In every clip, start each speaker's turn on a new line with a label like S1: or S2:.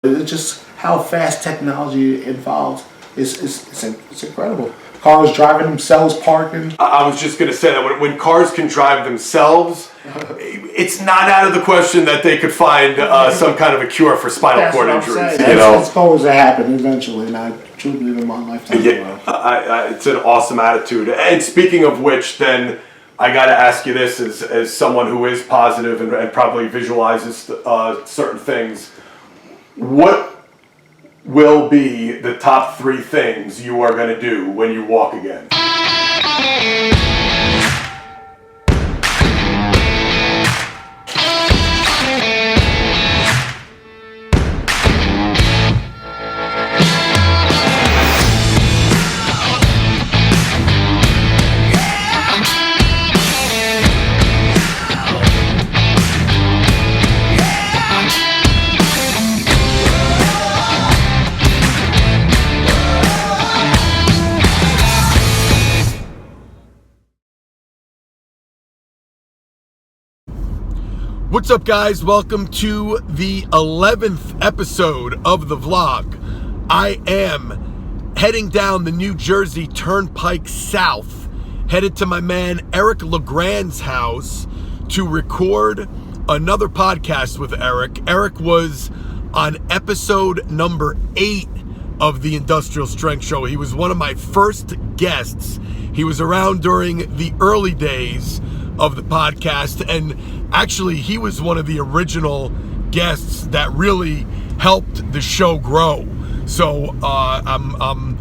S1: It's just how fast technology evolves. It's incredible. Cars driving themselves, parking.
S2: I was just going to say that when cars can drive themselves, it's not out of the question that they could find some kind of a cure for spinal cord injuries.
S1: It's always to happen eventually, and I truly believe in my lifetime.
S2: Yeah, it's an awesome attitude. And speaking of which, then I got to ask you this as someone who is positive and probably visualizes certain things. What will be the top 3 things you are going to do when you walk again? What's up, guys? Welcome to the 11th episode of the vlog. I am heading down the New Jersey Turnpike South, headed to my man Eric LeGrand's house to record another podcast with Eric. Eric was on episode number 8 of the Industrial Strength Show. He was one of my first guests. He was around during the early days of the podcast, and actually he was one of the original guests that really helped the show grow. So I'm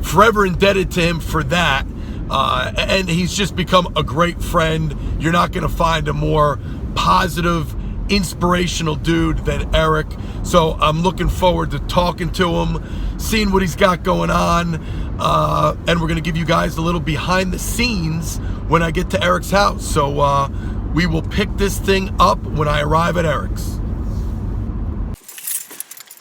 S2: forever indebted to him for that, and he's just become a great friend. You're not going to find a more positive, inspirational dude than Eric. So I'm looking forward to talking to him, seeing what he's got going on, and we're going to give you guys a little behind the scenes when I get to Eric's house. So we will pick this thing up when I arrive at Eric's.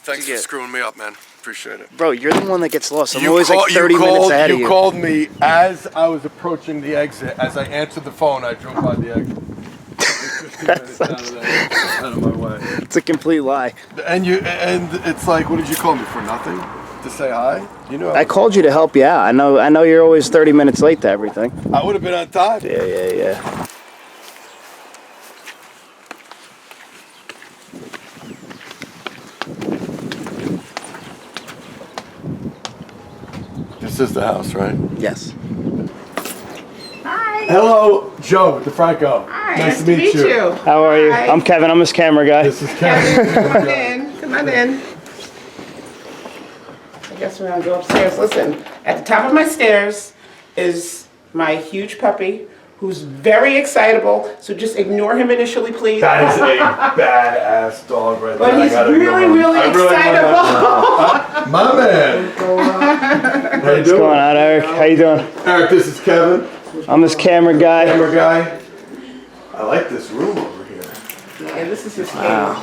S2: Thanks for screwing me up, man. Appreciate it.
S3: Bro, you're the one that gets lost. I'm always like 30 minutes ahead of you.
S2: You called me as I was approaching the exit. As I answered the phone, I drove by the exit.
S3: That's
S2: out of my way.
S3: It's a complete lie.
S2: And it's like, what did you call me for? Nothing? To say hi? You know,
S3: I called you to help you out. I know you're always 30 minutes late to everything.
S2: I would have been on time.
S3: Yeah.
S2: This is the house, right?
S3: Yes.
S4: Hi.
S2: Hello, Joe DeFranco.
S4: Hi.
S2: Nice to meet you.
S3: How are you?
S4: Hi.
S3: I'm Kevin. I'm his camera guy.
S2: This is Kevin.
S4: Come on in. Come on in. I guess we're gonna go upstairs. Listen, at the top of my stairs is my huge puppy, who's very excitable. So just ignore him initially, please.
S2: That is a badass dog right
S4: But
S2: there.
S4: he's really excitable.
S2: My man. How you
S3: What's going on, Eric? How you doing?
S2: Eric, this is Kevin.
S3: I'm his camera guy.
S2: Camera guy. I like this room over here.
S4: Yeah, this is his cave.
S3: Wow.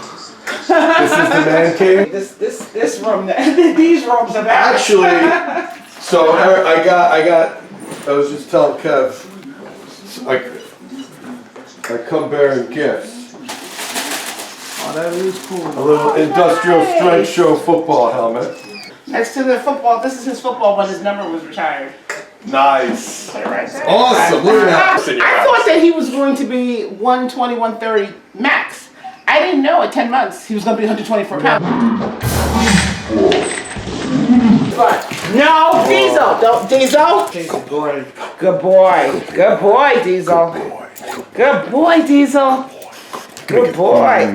S2: This is the man cave.
S4: This room, these rooms are bad.
S2: Actually, so Eric, I was just telling Kev, I come bearing gifts.
S1: Oh, that is cool.
S2: A little Industrial Strength Show football helmet.
S4: Next to the football, this is his football when his number was retired.
S2: Nice.
S4: Put it right there.
S2: Awesome. Look at that.
S4: I thought that he was going to be 120, 130 max. I didn't know at 10 months he was going to be 124 pounds. But no, Diesel. Don't Diesel.
S1: Good boy.
S4: Good boy. Good boy, Diesel. Good boy, Diesel. Good boy.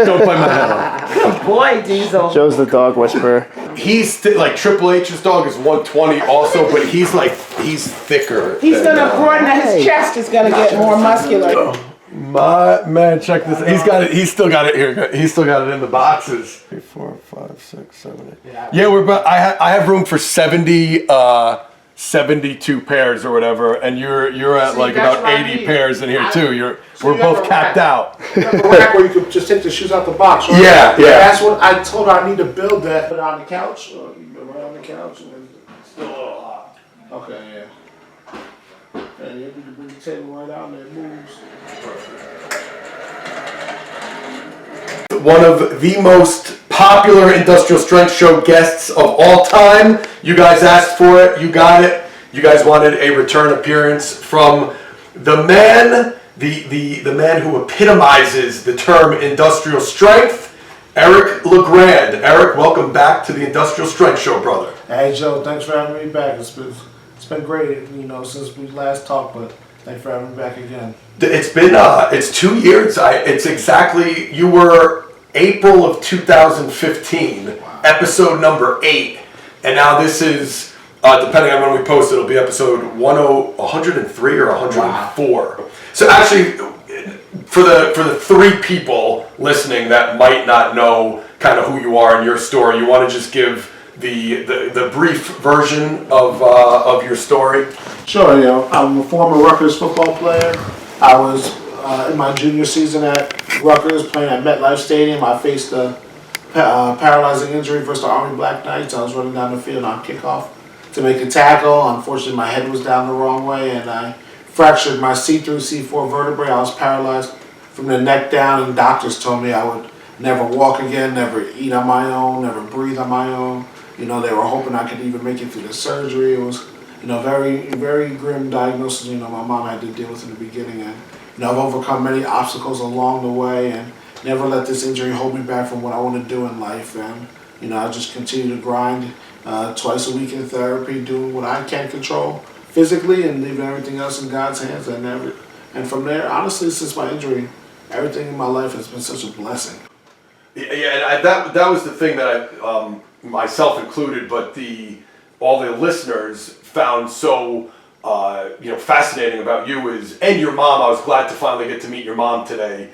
S2: Don't bite my head off.
S4: Good boy, Diesel.
S3: Joe's the dog whisperer.
S2: He's like Triple H's dog is 120 also, but he's thicker.
S4: He's going to broaden out his chest. Is going to get more muscular.
S2: My man, check this. He's got it. He's still got it here. He's still got it in the boxes. 3, 4, 5, 6, 7, 8. Yeah, we're about. I have room for 72 pairs or whatever, and you're at like about 80 pairs in here too. We're both capped out.
S1: Where you could just take the shoes out the box. Right?
S2: Yeah.
S1: That's what I told her. I need to build that. Put it on the couch. Or you put it right on the couch, and it's still a little hot. Okay, yeah. Yeah, you can bring the table right out and it moves.
S2: One of the most popular Industrial Strength Show guests of all time. You guys asked for it. You got it. You guys wanted a return appearance from the man, the man who epitomizes the term industrial strength, Eric LeGrand. Eric, welcome back to the Industrial Strength Show, brother.
S1: Hey Joe, thanks for having me back. It's been great, since we last talked, but thanks for having me back again.
S2: It's been it's 2 years. It's exactly, you were April of 2015, wow. Episode number 8, and now this is depending on when we post, it'll be episode 103 or 104. Wow. So actually, for the 3 people listening that might not know kind of who you are and your story, you want to just give the brief version of your story?
S1: Sure. I'm a former Rutgers football player. I was in my junior season at Rutgers playing at MetLife Stadium. I faced a paralyzing injury versus the Army Black Knights. I was running down the field on kickoff to make a tackle. Unfortunately, my head was down the wrong way, and I fractured my C through C4 vertebrae. I was paralyzed from the neck down, and doctors told me I would never walk again, never eat on my own, never breathe on my own. They were hoping I could even make it through the surgery. It was, very, very grim diagnosis. My mom had to deal with in the beginning, and I've overcome many obstacles along the way, and never let this injury hold me back from what I want to do in life. And I just continue to grind twice a week in therapy, doing what I can control physically, and leaving everything else in God's hands. And from there, honestly, since my injury, everything in my life has been such a blessing.
S2: Yeah, and that was the thing that I, myself included, but all the listeners found so fascinating about you and your mom. I was glad to finally get to meet your mom today.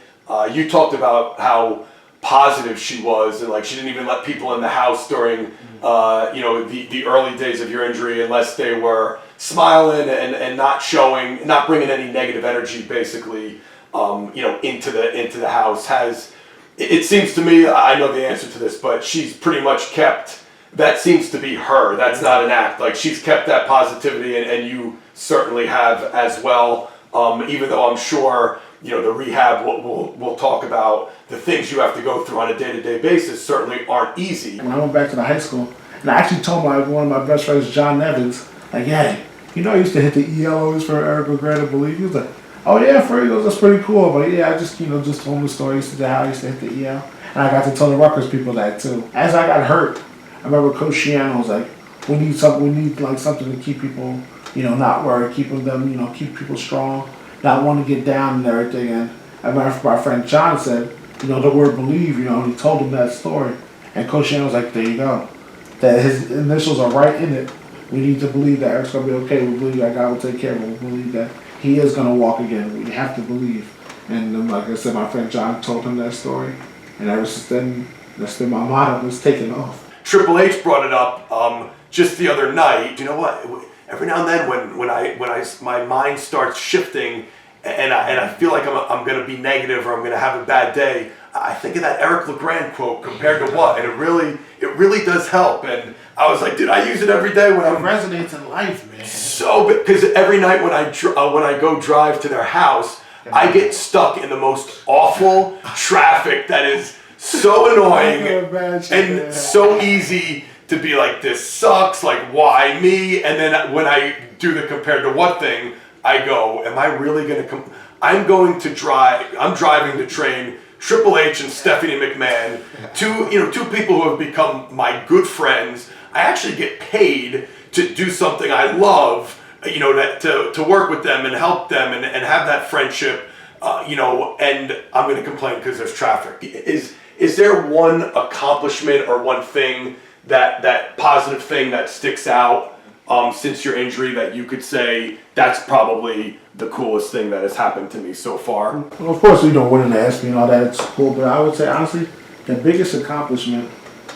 S2: You talked about how positive she was, and she didn't even let people in the house during the early days of your injury unless they were smiling and not bringing any negative energy basically into the house. It seems to me, I know the answer to this, but she's pretty much kept, that seems to be her. That's not an act. She's kept that positivity, and you certainly have as well. Even though I'm sure, the rehab, we'll talk about the things you have to go through on a day-to-day basis certainly aren't easy.
S1: When I went back to the high school, and I actually told one of my best friends, John Nevins, hey, I used to hit the EL always for Eric LeGrand, I believe. He was like, oh yeah, for you, that's pretty cool. But yeah, I just, just told him the story. He said how I used to hit the EL. And I got to tell the Rutgers people that too. As I got hurt, I remember Coach Shiano was like, we need something to keep people, not worried, keep people strong, not want to get down and everything. And I remember my friend John said, the word believe, and he told him that story. And Coach Shiano was like, there you go. That his initials are right in it. We need to believe that Eric's going to be okay. We believe that God will take care of him. We believe that he is going to walk again. We have to believe. And then, like I said, my friend John told him that story. And ever since then, that's been my motto. It's taken off.
S2: Triple H brought it up just the other night. You know what? Every now and then, when my mind starts shifting, and I feel like I'm going to be negative or I'm going to have a bad day, I think of that Eric LeGrand quote, compared to what, and it really does help. And I was like, dude, I use it every day when
S1: it resonates in life, man.
S2: So, because every night when I go drive to their house, I get stuck in the most awful traffic that is so annoying and so easy to be like, this sucks, like, why me? And then when I do the compared to what thing, I go, am I really going to I'm driving to train Triple H and Stephanie McMahon, two people who have become my good friends. I actually get paid to do something I love, to work with them and help them and have that friendship, and I'm going to complain because there's traffic. Is there one accomplishment or one thing that positive thing that sticks out since your injury that you could say that's probably the coolest thing that has happened to me so far?
S1: Well, of course, winning the ESPY and all that, it's cool, but I would say, honestly, the biggest accomplishment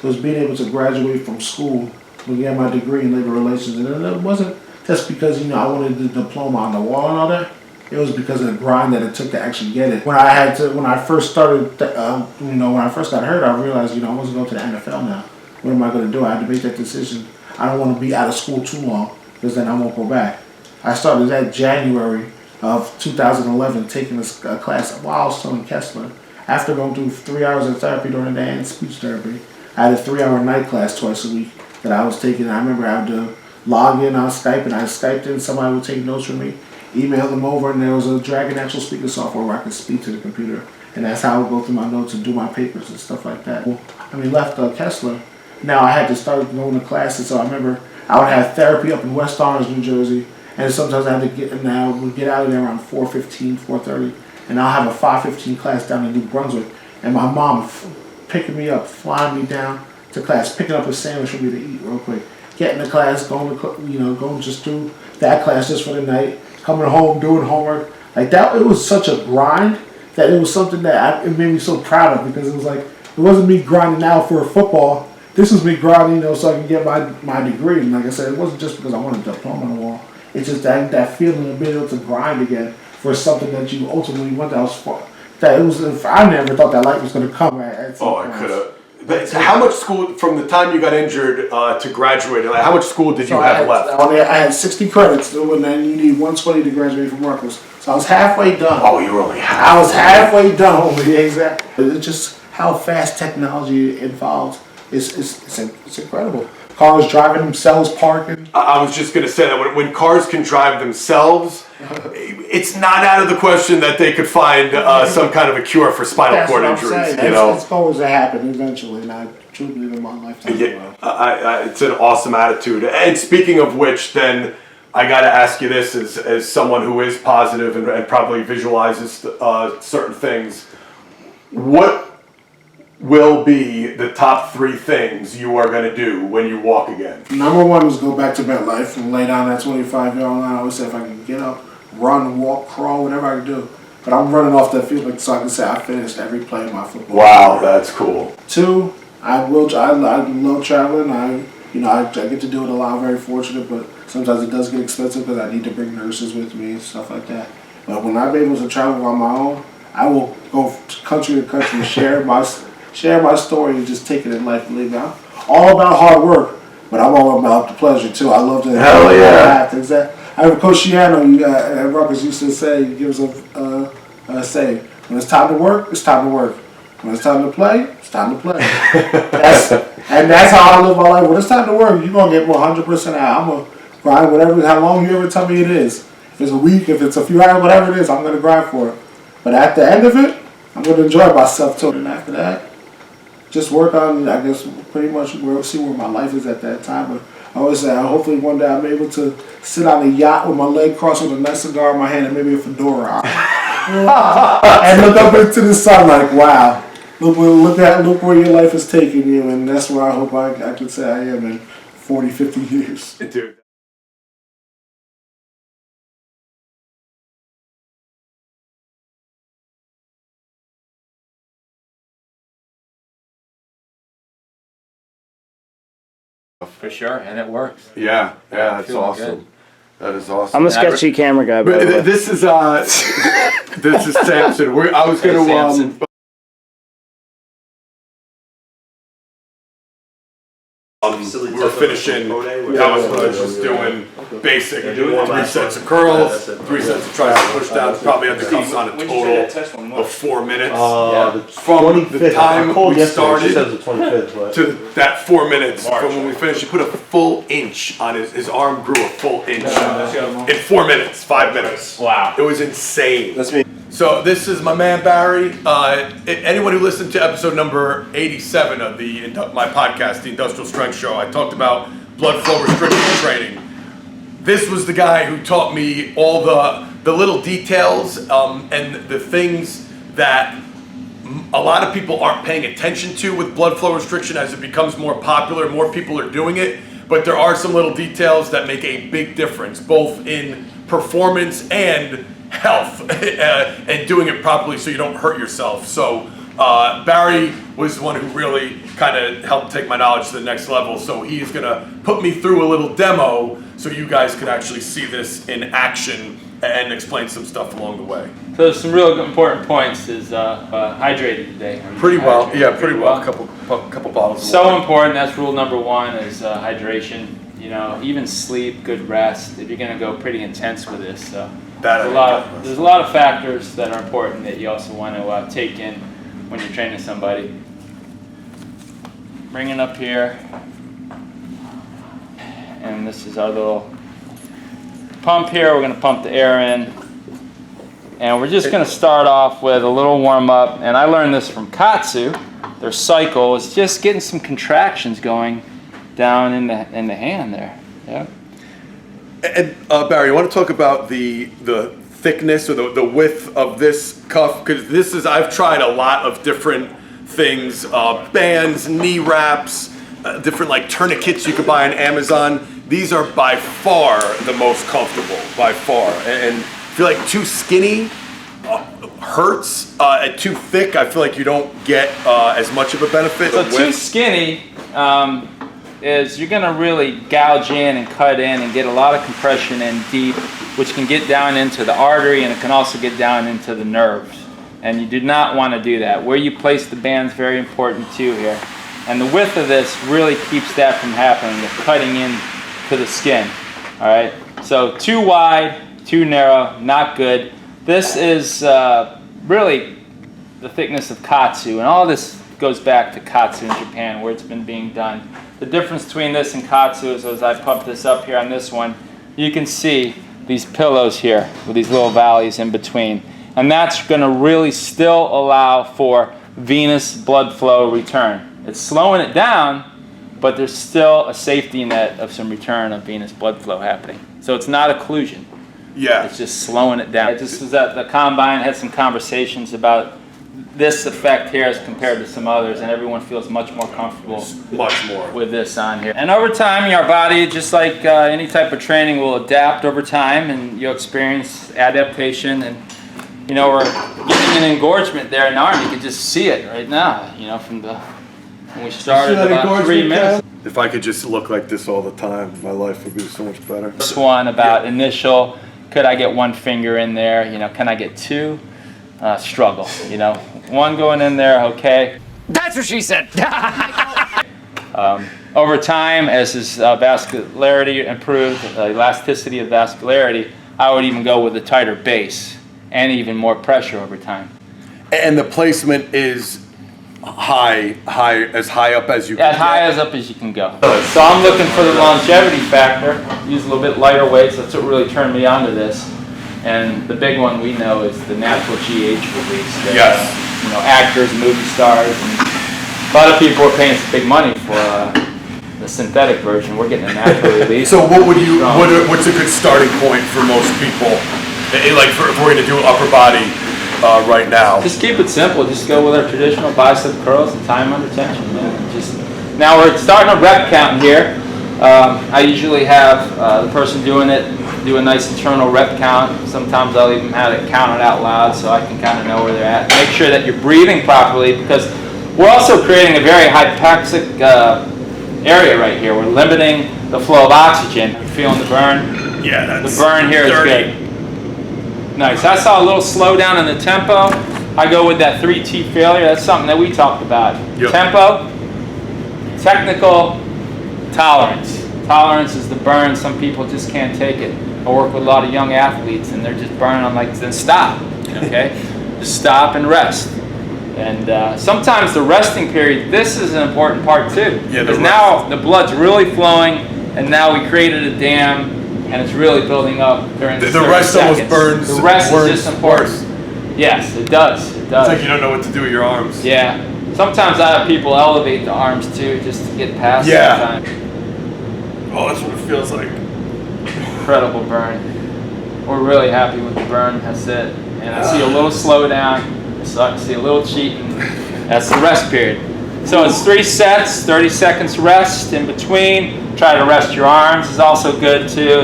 S1: was being able to graduate from school and get my degree in labor relations. And it wasn't just because, I wanted the diploma on the wall and all that. It was because of the grind that it took to actually get it. When I first started, when I first got hurt, I realized, I wasn't going to the NFL now. What am I going to do? I had to make that decision. I don't want to be out of school too long because then I won't go back. I started that January of 2011 taking this class while I was still in Kessler. After going through 3 hours of therapy during the day and speech therapy, I had a 3-hour night class twice a week that I was taking. I remember I had to log in on Skype, and I Skyped in. Somebody would take notes from me, email them over, and there was a Dragon Natural Speaker software where I could speak to the computer. And that's how I would go through my notes and do my papers and stuff like that. Left Kessler. Now I had to start going to classes, so I remember I would have therapy up in West Orange, New Jersey, and sometimes I had to get out of there around 4:15, 4:30, and I'll have a 5:15 class down in New Brunswick, and my mom picking me up, flying me down to class, picking up a sandwich for me to eat real quick, getting to class, going just through that class just for the night, coming home, doing homework. Like that, it was such a grind that it was something that it made me so proud of, because it was like, it wasn't me grinding out for football. This was me grinding, so I could get my degree. And like I said, it wasn't just because I wanted a diploma on the wall. It's just that feeling of being able to grind again for something that you ultimately went out for. I never thought that light was going to come at some point.
S2: I could have. How much school, from the time you got injured to graduate, like, how much school did you have left?
S1: I had 60 credits, and then you need 120 to graduate from Rutgers. So I was halfway done.
S2: Oh, you were only half.
S1: I was halfway done. Yeah, exactly. It's just how fast technology evolves. It's incredible. Cars driving themselves, parking.
S2: I was just going to say that when cars can drive themselves, it's not out of the question that they could find some kind of a cure for spinal cord injuries.
S1: It's going to happen eventually, and I truly believe in my lifetime.
S2: Yeah, it's an awesome attitude. And speaking of which, then I got to ask you this, as someone who is positive and probably visualizes certain things, what will be the top 3 things you are going to do when you walk again?
S1: Number 1 was go back to MetLife and lay down that 25-yard line. I always say if I can get up, run, walk, crawl, whatever I can do. But I'm running off that field so I can say I finished every play of my football.
S2: Wow, that's cool.
S1: 2, I love traveling. I get to do it a lot. I'm very fortunate, but sometimes it does get expensive because I need to bring nurses with me and stuff like that. But when I'm able to travel on my own, I will go country to country and share my story and just take it in life and leave it. I'm all about hard work, but I'm all about the pleasure too. I love to.
S2: Hell yeah!
S1: I have a Coach Shiano at Rutgers used to say, he gives a saying, when it's time to work, it's time to work. When it's time to play, it's time to play. That's how I live my life. When it's time to work, you're going to get 100% out. I'm going to grind how long you ever tell me it is. If it's a week, if it's a few hours, whatever it is, I'm going to grind for it. But at the end of it, I'm going to enjoy myself too. And after that, just work on, I guess, pretty much see where my life is at that time. But I always say, hopefully one day I'm able to sit on a yacht with my leg crossed with a nice cigar in my hand and maybe a fedora on. And look up into the sun like, wow, look where your life is taking you. And that's where I hope I can say I am in 40, 50 years.
S2: Dude.
S5: For sure, and it works.
S2: Yeah, that's awesome.
S5: Good.
S2: That is awesome.
S3: I'm a sketchy camera guy, by the way.
S2: This is Samson. I was going to we were finishing. That was just doing basic 3 sets of curls, 3 sets of tricep push downs. Probably had the cuffs on a total of 4 minutes. From the time we started to that 4 minutes, from when we finished, he put a full inch on his arm grew a full inch in 4 minutes, 5 minutes.
S5: Wow,
S2: it was insane.
S5: That's me.
S2: So this is my man Barry. Anyone who listened to episode number 87 of my podcast, The Industrial Strength Show, I talked about blood flow restriction training. This was the guy who taught me all the little details and the things that a lot of people aren't paying attention to with blood flow restriction as it becomes more popular. More people are doing it, but there are some little details that make a big difference, both in performance and health and doing it properly so you don't hurt yourself. So Barry was the one who really kind of helped take my knowledge to the next level. So he's going to put me through a little demo so you guys can actually see this in action and explain some stuff along the way.
S5: So there's some real important points. Is hydrated today.
S2: Pretty well. A couple bottles of
S5: So
S2: water.
S5: important. That's rule number 1 is hydration. You know, even sleep, good rest. If you're going to go pretty intense with this, so there's a lot of factors that are important that you also want to take in when you're training somebody. bring it up here. And this is our little pump here. We're going to pump the air in. And we're just going to start off with a little warm up. And I learned this from Katsu. Their cycle is just getting some contractions going down in the hand there. Yeah.
S2: And Barry, you want to talk about the thickness or the width of this cuff? Because this is, I've tried a lot of different things, bands, knee wraps, different like tourniquets you could buy on Amazon. These are by far the most comfortable, by far. And I feel like too skinny hurts. Too thick, I feel like you don't get as much of a benefit.
S5: So too skinny is you're going to really gouge in and cut in and get a lot of compression in deep, which can get down into the artery, and it can also get down into the nerves. And you do not want to do that. Where you place the band is very important too here. And the width of this really keeps that from happening, the cutting in to the skin. All right. So too wide, too narrow, not good. This is really the thickness of Katsu, and all this goes back to Katsu in Japan, where it's been being done. The difference between this and Katsu is, as I pump this up here on this one, you can see these pillows here with these little valleys in between. And that's going to really still allow for venous blood flow return. It's slowing it down, but there's still a safety net of some return of venous blood flow happening. So it's not occlusion.
S2: Yeah.
S5: It's just slowing it down. It just was at the Combine, had some conversations about this effect here as compared to some others, and everyone feels much more comfortable with this on here. And over time, your body, just like any type of training, will adapt over time, and you'll experience adaptation. And you know, we're getting an engorgement there in the arm. You can just see it right now. You know, from when we started about 3 minutes.
S2: If I could just look like this all the time, my life would be so much better.
S5: This one about initial, could I get one finger in there? You know, can I get two? Struggle, you know. One going in there, okay.
S3: That's what she said.
S5: Over time, as his vascularity improved, elasticity of vascularity, I would even go with a tighter base and even more pressure over time.
S2: And the placement is as high up as you can
S5: As high as up as you can go. So I'm looking for the longevity factor. Use a little bit lighter weights. That's what really turned me onto this. And the big one we know is the natural GH release. That,
S2: yes.
S5: You know, actors, movie stars, and a lot of people are paying some big money for the synthetic version. We're getting a natural release.
S2: So what's a good starting point for most people? Like if we're going to do upper body right now.
S5: Just keep it simple. Just go with our traditional bicep curls and time under tension. Now we're starting a rep count here. I usually have the person doing it do a nice internal rep count. Sometimes I'll even have it counted out loud so I can kind of know where they're at. Make sure that you're breathing properly, because we're also creating a very hypoxic area right here. We're limiting the flow of oxygen. You feeling the burn?
S2: Yeah, that's
S5: the burn here
S2: dirty.
S5: is good. Nice. I saw a little slowdown in the tempo. I go with that 3T failure. That's something that we talked about.
S2: Yep.
S5: Tempo, technical, tolerance. Tolerance is the burn. Some people just can't take it. I work with a lot of young athletes, and they're just burning. I'm like, then stop, okay? Just stop and rest. And sometimes the resting period, this is an important part too.
S2: Yeah,
S5: because now the blood's really flowing, and now we created a dam, and it's really building up during the
S2: rest
S5: seconds.
S2: almost burns.
S5: The rest is just important.
S2: Worse.
S5: Yes, it does. It does.
S2: It's like you don't know what to do with your arms.
S5: Yeah. Sometimes I have people elevate the arms too, just to get past that time.
S2: Oh, that's what it feels like.
S5: Incredible burn. We're really happy with the burn. That's it. And I see a little slowdown. So I see a little cheating. That's the rest period. So it's 3 sets, 30 seconds rest in between. Try to rest your arms is also good too.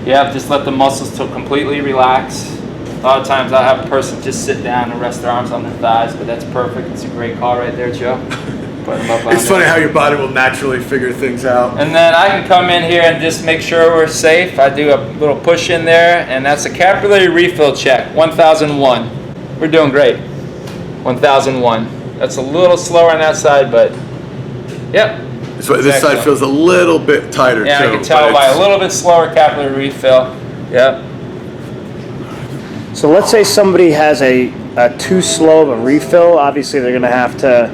S5: Just let the muscles completely relax. A lot of times I'll have a person just sit down and rest their arms on their thighs, but that's perfect. It's a great call right there, Joe. Put them up on
S2: It's funny how your body will naturally figure things out.
S5: And then I can come in here and just make sure we're safe. I do a little push in there, and that's a capillary refill check, 1001. We're doing great. 1001. That's a little slower on that side, but yep.
S2: So this side feels a little bit tighter too.
S5: Yeah, I can tell by a little bit slower capillary refill. Yep.
S3: So let's say somebody has a too slow of a refill. Obviously, they're going to have to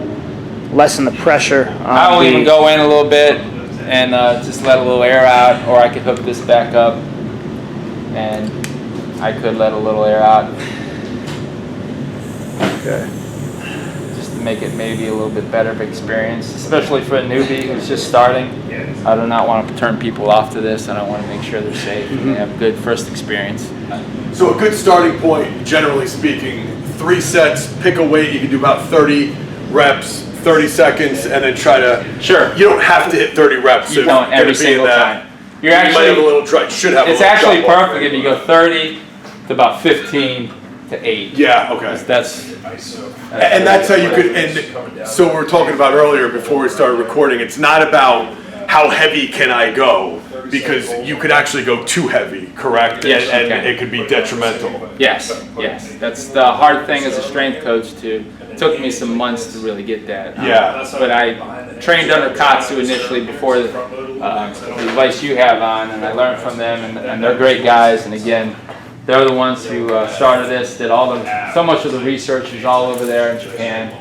S3: lessen the pressure on
S5: I will even go in a little bit and just let a little air out, or I could hook this back up and I could let a little air out.
S2: Okay.
S5: Just to make it maybe a little bit better of an experience, especially for a newbie who's just starting. I do not want to turn people off to this, and I want to make sure they're safe and they have a good first experience.
S2: So a good starting point, generally speaking, 3 sets, pick a weight, you can do about 30 reps, 30 seconds, and then try to...
S5: Sure.
S2: You don't have to hit 30 reps.
S5: You don't every single time. You're
S2: You might have a little try. Should have.
S5: It's actually perfect if you go 30 to about 15 to 8.
S2: Yeah. Okay.
S5: That's
S2: And that's how you could. And so we were talking about earlier before we started recording. It's not about how heavy can I go, because you could actually go too heavy, correct?
S5: Yes, you
S2: and
S5: can.
S2: it could be detrimental.
S5: Yes. That's the hard thing as a strength coach too. It took me some months to really get that.
S2: Yeah.
S5: But I trained under Katsu initially before the advice you have on, and I learned from them, and they're great guys. And again, they're the ones who started this, did so much of the research is all over there in Japan,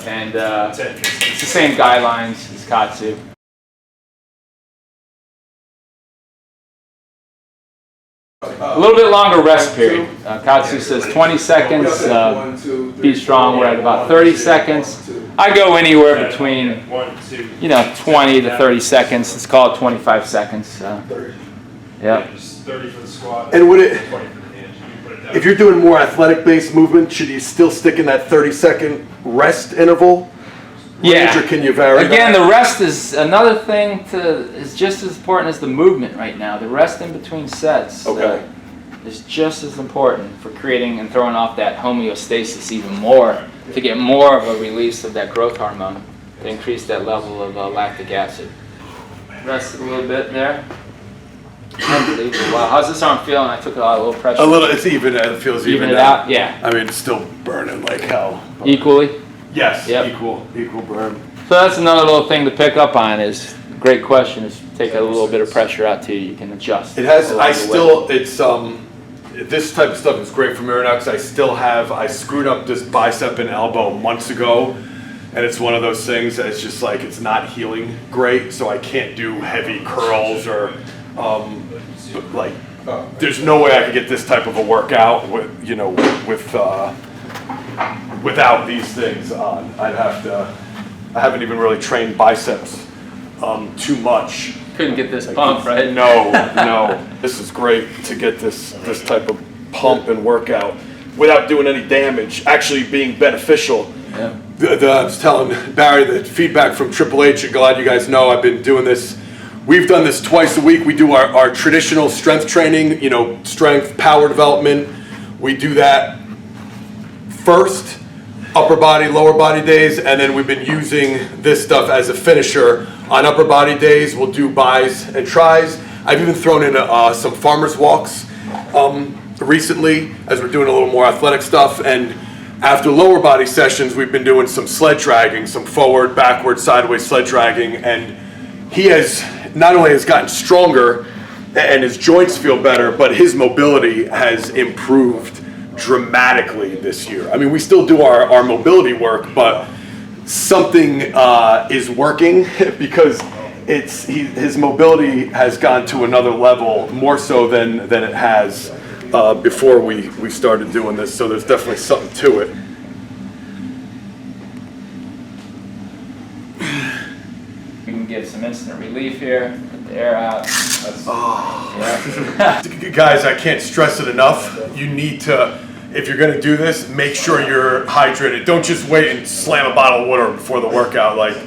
S5: and it's the same guidelines as Katsu. A little bit longer rest period. Katsu says 20 seconds, be strong. We're at about 30 seconds. I go anywhere between, 20 to 30 seconds. Let's call it 25 seconds. Yeah.
S2: And would it? If you're doing more athletic-based movement, should you still stick in that 30-second rest interval?
S5: Yeah.
S2: Or can you vary?
S5: Again,
S2: that?
S5: the rest is another thing is just as important as the movement right now. The rest in between sets is just as important for creating and throwing off that homeostasis even more, to get more of a release of that growth hormone, to increase that level of lactic acid. Rest a little bit there. Unbelievable. Wow, how's this arm feeling? I took a little pressure.
S2: A little. It's even. It feels
S5: Even
S2: even
S5: it out? Yeah.
S2: I mean, it's still burning like hell.
S5: Equally?
S2: Yes.
S5: Yep.
S2: Equal burn.
S5: So that's another little thing to pick up on is, great question, is take a little bit of pressure out too. You can adjust.
S2: It has.
S5: along the way.
S2: It's this type of stuff is great for me right now because I screwed up this bicep and elbow months ago, and it's one of those things that it's just like it's not healing great, so I can't do heavy curls or there's no way I could get this type of a workout without these things on. I haven't even really trained biceps too much.
S5: Couldn't get this pump, right?
S2: No. This is great to get this type of pump and workout without doing any damage, actually being beneficial.
S5: Yeah.
S2: I was telling Barry that feedback from Triple H, I'm glad you guys know I've been doing this. We've done this twice a week. We do our traditional strength training, strength, power development. We do that first, upper body, lower body days, and then we've been using this stuff as a finisher. On upper body days, we'll do bis and tris. I've even thrown in some farmer's walks recently as we're doing a little more athletic stuff. And after lower body sessions, we've been doing some sled dragging, some forward, backward, sideways sled dragging. And he has not only has gotten stronger and his joints feel better, but his mobility has improved dramatically this year. I mean, we still do our mobility work, but something is working because his mobility has gone to another level, more so than it has before we started doing this. So there's definitely something to it.
S5: We can get some instant relief here. Get the air out.
S2: Guys, I can't stress it enough. You need to, if you're going to do this, make sure you're hydrated. Don't just wait and slam a bottle of water before the workout. Like,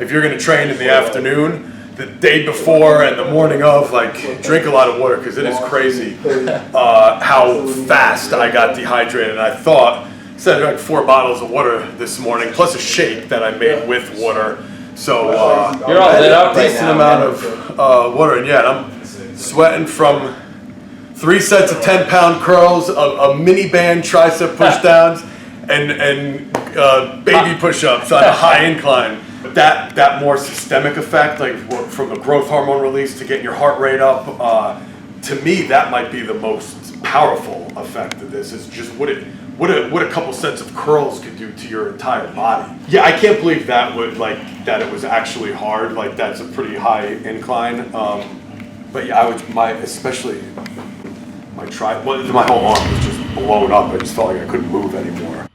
S2: if you're going to train in the afternoon, the day before and the morning of, drink a lot of water, because it is crazy how fast I got dehydrated. And I said I drank 4 bottles of water this morning, plus a shake that I made with water. So
S5: You're all lit up
S2: a
S5: right
S2: decent
S5: now,
S2: amount
S5: man.
S2: of water, and yet I'm sweating from 3 sets of 10-pound curls, a mini band tricep pushdowns, and baby push-ups on a high incline. But that more systemic effect, like from the growth hormone release to getting your heart rate up, to me that might be the most powerful effect of this. Is just what what a couple sets of curls could do to your entire body. Yeah, I can't believe that that it was actually hard. Like that's a pretty high incline. But yeah, especially my my whole arm was just blown up. I just felt like I couldn't move anymore.